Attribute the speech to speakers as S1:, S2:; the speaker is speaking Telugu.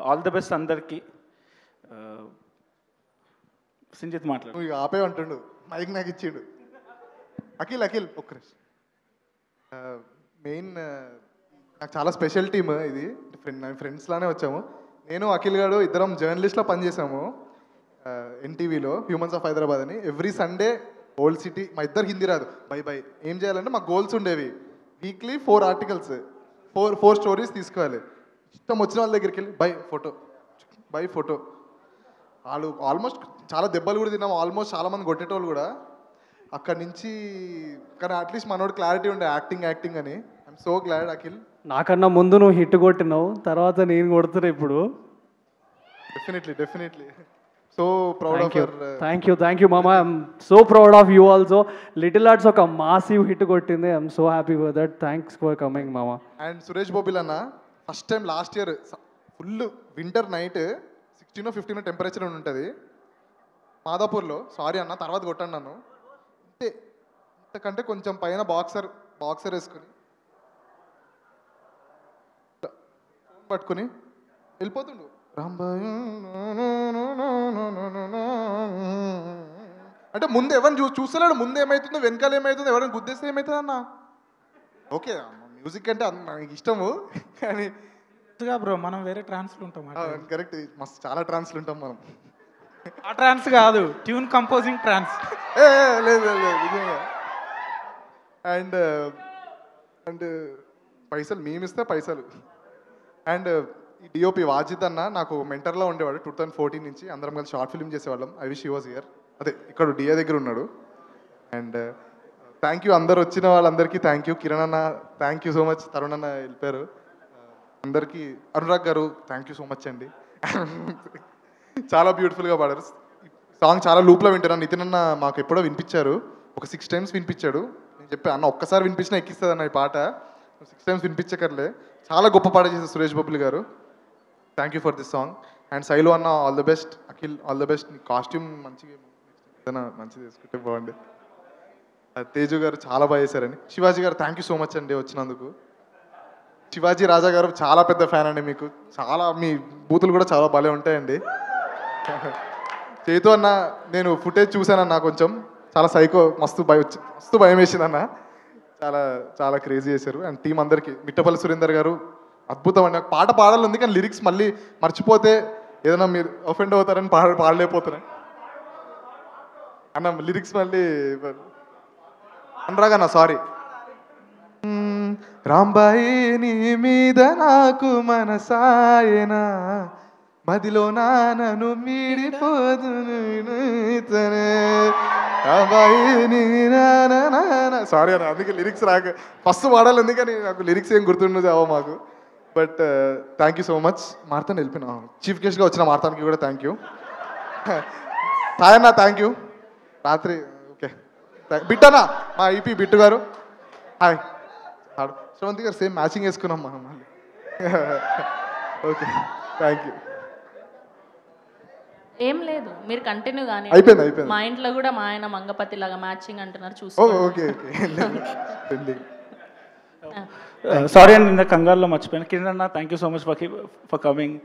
S1: ఆల్ ది బెస్ట్ అందరికీ. సింజిత్ మాట్లాడు.
S2: నువ్వు ఇక ఆపే అంటుండు, మైక్ నాకు ఇచ్చిండు. అఖిల్ ఒక్కరేసి మెయిన్ నాకు చాలా స్పెషల్ టీమ్ ఇది. ఫ్రెండ్స్ లానే వచ్చాము. నేను అఖిల్ గారు ఇద్దరం జర్నలిస్ట్లో పనిచేసాము ఎన్టీవీలో, హ్యూమన్స్ ఆఫ్ హైదరాబాద్ అని. ఎవ్రీ సండే ఓల్డ్ సిటీ, మా ఇద్దరు హిందీ రాదు, బై ఏం చేయాలంటే మాకు గోల్స్ ఉండేవి. వీక్లీ 4 ఆర్టికల్స్, 4 స్టోరీస్ తీసుకోవాలి. ఇష్టం వచ్చిన వాళ్ళ దగ్గరికి వెళ్ళి బై ఫోటో. వాళ్ళు ఆల్మోస్ట్ చాలా దెబ్బలు కూడా తిన్నాము, ఆల్మోస్ట్ చాలామంది కొట్టేటోళ్ళు కూడా అక్కడి నుంచి. కానీ అట్లీస్ట్ మనోడు క్లారిటీ ఉండే యాక్టింగ్ అని. I'm so glad Akhil.
S3: నాకన్నా ముందు నువ్వు హిట్ కొట్టినావు, తర్వాత నేను కొడుతున్నా ఇప్పుడు.
S2: Definitely so proud of your.
S3: Thank you మామా. I'm so proud of you also. Little Arts ఒక మాసివ్ హిట్ కొట్టింది. I'm so happy for that. Thanks for coming మామా.
S2: అండ్ సురేష్ బోబిల్ అన్న first time last year full winter night 16 or 15 temperature ఉంటుంది మాదాపూర్లో. సారీ అన్న, తర్వాత కొట్టాను నన్ను. అంతే, ఇంతకంటే కొంచెం పైన బాక్సర్ వేసుకుని పట్టుకుని వెళ్ళిపోతుండు. అంటే ముందు ఎవరిని చూస్తలేడు, ముందు ఏమవుతుందో వెనకాల ఏమవుతుందో, ఎవరైనా గుద్దేస్తే ఏమవుతుంది అన్న. ఓకే మ్యూజిక్ అంటే మనకి ఇష్టము, కానీ
S4: బ్రో మనం వేరే ట్రాన్స్లు ఉంటాం.
S2: కరెక్ట్, మస్తు చాలా ట్రాన్స్లు ఉంటాం మనం.
S4: ఆ ట్రాన్స్ కాదు, ట్యూన్ కంపోజింగ్ ట్రాన్స్.
S2: లేదు నిజంగా. అండ్ పైసలు మేమిస్తే పైసలు. అండ్ ఈ డిఓపి వాజిద్ అన్న నాకు మెంటర్లో ఉండేవాడు 2014 నుంచి. అందరం కలిసి షార్ట్ ఫిల్మ్ చేసేవాళ్ళం. I wish he was here. అదే ఇక్కడ డిఏ దగ్గర ఉన్నాడు. అండ్ థ్యాంక్ యూ అందరు వచ్చిన వాళ్ళందరికీ థ్యాంక్ యూ. కిరణ్ అన్న thank you so much. Tarun అన్న వెళ్ళిపోయారు. అందరికీ అనురాగ్ గారు థ్యాంక్ యూ సో మచ్ అండి. చాలా బ్యూటిఫుల్గా పాడారు. సాంగ్ చాలా లూప్లో వింటున్నాను. నితిన్ అన్న మాకు ఎప్పుడో వినిపించారు, ఒక 6 times వినిపించాడు. నేను చెప్పా అన్న ఒక్కసారి వినిపించినా ఎక్కిస్తుంది అన్న ఈ పాట, 6 times వినిపించకర్లే. చాలా గొప్ప పాట చేశారు సురేష్ బొబ్బులి గారు. Thank you for this song. And Shailu అన్న all the best. Akhil all the best. నీ కాస్ట్యూమ్ మంచిగా ఏదైనా మంచిగా వేసుకుంటే బాగుండే. తేజు గారు చాలా బాగా చేశారండి. శివాజీ గారు థ్యాంక్ యూ సో మచ్ అండి వచ్చినందుకు. శివాజీ రాజా గారు చాలా పెద్ద ఫ్యాన్ అండి మీకు. చాలా మీ బూతులు కూడా చాలా భలే ఉంటాయండి. చేతు అన్న నేను ఫుటేజ్ చూశానన్నా, కొంచెం చాలా సైకో, మస్తు భయం వేసిందన్న. చాలా క్రేజీ చేశారు. అండ్ టీం అందరికీ, మిట్టపల్లి సురేందర్ గారు అద్భుతం అండి. నాకు పాట పాడాలి కానీ లిరిక్స్ మళ్ళీ మర్చిపోతే ఏదైనా మీరు అఫెండ్ అవుతారని పాడలేకపోతున్నాయి అన్న. లిరిక్స్ మళ్ళీ అనరాగన్న, సారీ. రాంబాయి నీ మీద నాకు మనసాయనా, మదిలో నానను మీడిపోదు సారీ అన్న, అందుకే లిరిక్స్ రాక ఫస్ట్ పాడాలి. ఎందుకని నాకు లిరిక్స్ ఏం గుర్తుండదు అవో మాకు. But thank you so much. మార్తాన్ వెళ్ళిపోయినా చీఫ్ గెస్ట్గా వచ్చిన మార్తాన్కి కూడా థ్యాంక్ యూ. హాయ్ అన్న, థ్యాంక్ యూ. రాత్రి ఓకే బిట్టన్నా, మా ఈపీ బిట్టు గారు హాయ్. శ్రవంతి గారు సేమ్ మ్యాచింగ్ వేసుకున్నాం మనం మళ్ళీ. Okay thank you.
S5: ఏం లేదు, మీరు కంటిన్యూ కానీ.
S2: అయిపోయింది.
S5: మా ఇంట్లో కూడా మా ఆయన మంగపతి లాగా మ్యాచింగ్ అంటున్నారు, చూసి.
S2: ఓకే
S1: సారీ అండి, ఇంత కంగారులో మర్చిపోయాను. కిరణ్ అన్న thank you so much for coming.